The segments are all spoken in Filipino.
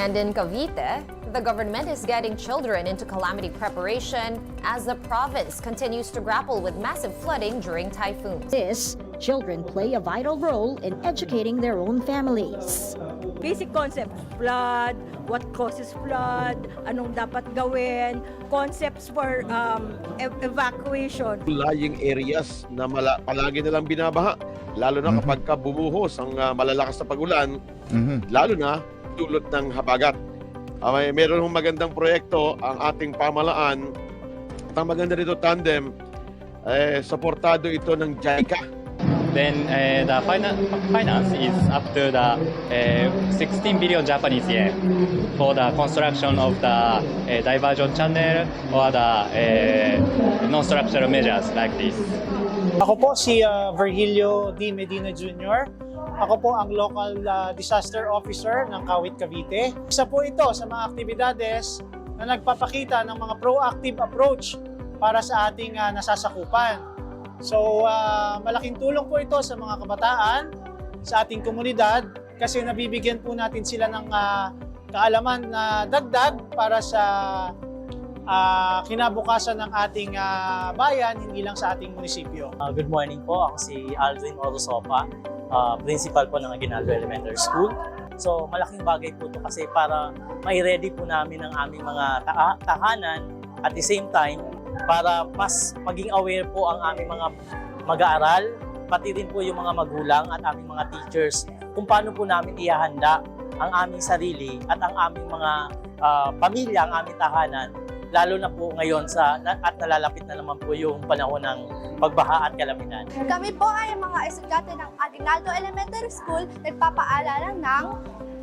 And in Cavite, the government is getting children into calamity preparation as the province continues to grapple with massive flooding during typhoons. This, children play a vital role in educating their own families. Basic concept, flood, what causes flood, anong dapat gawin, concepts for evacuation. Lying areas na palagi nilang binabaha, lalo na kapag bumuhos ang malalakas na pag-ulan, lalo na dulot ng habagat. Meron hong magandang proyekto ang ating pamalaan at ang maganda nito tandem, suportado ito ng JICA. Then the finance is up to the 16 billion Japanese yen for the construction of the diversion channel or the non-structural measures like this. Ako po si Virgilio D. Medina Jr. Ako po ang local disaster officer ng Kawit Cavite. Isa po ito sa mga aktibidades na nagpapakita ng mga proactive approach para sa ating nasasakupan. So malaking tulong po ito sa mga kabataan, sa ating komunidad kasi nabibigyan po natin sila ng kaalaman na dagdag para sa kinabukasan ng ating bayan, hindi lang sa ating munisipyo. Good morning po, ako si Alvin Orosopa, principal po ng Aguinaldo Elementary School. So malaking bagay po ito kasi para mai-ready po namin ang aming mga tahanan at the same time para mas maging aware po ang aming mga mag-aaral, pati rin po yung mga magulang at aming mga teachers kung paano po namin ihahanda ang aming sarili at ang aming mga pamilya, ang aming tahanan, lalo na po ngayon at nalalapit na naman po yung panahon ng pagbaha at kalamidad. Kami po ay mga estudyante ng Aguinaldo Elementary School, nagpapaalala ng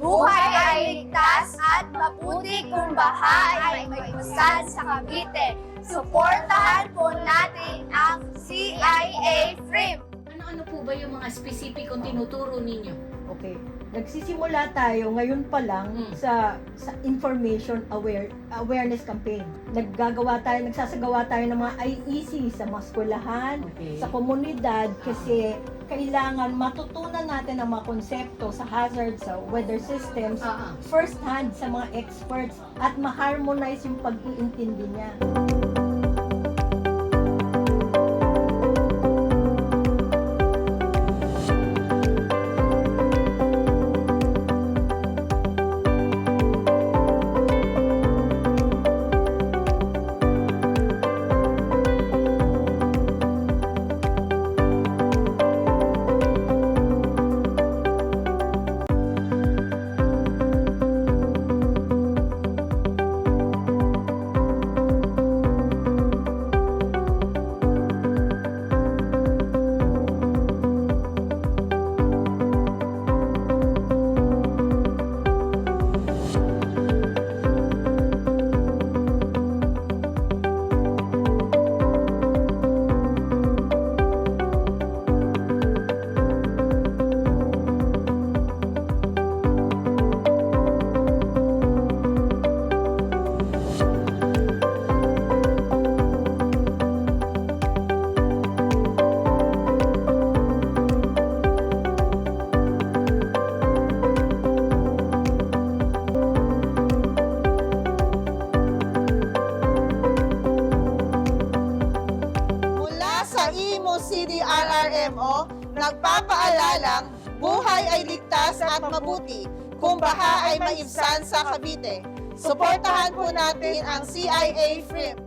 buhay ay ligtas at mabuti kung baha ay maiwasan sa Cavite. Suportahan po natin ang CIA FRIM. Ano po ba yung mga specificong tinuturo ninyo? Okay, nagsisimula tayo ngayon pa lang sa information awareness campaign. Nagsasagawa tayo ng mga IEC sa mga eskwelahan, sa komunidad kasi kailangan matutunan natin ang mga konsepto sa hazard, sa weather systems, first hand sa mga experts at ma-harmonize yung pag-iintindi niya. CDRRMO, nagpapaalalang buhay ay ligtas at mabuti kung baha ay maibsan sa Cavite. Suportahan po natin ang CIA FRIM.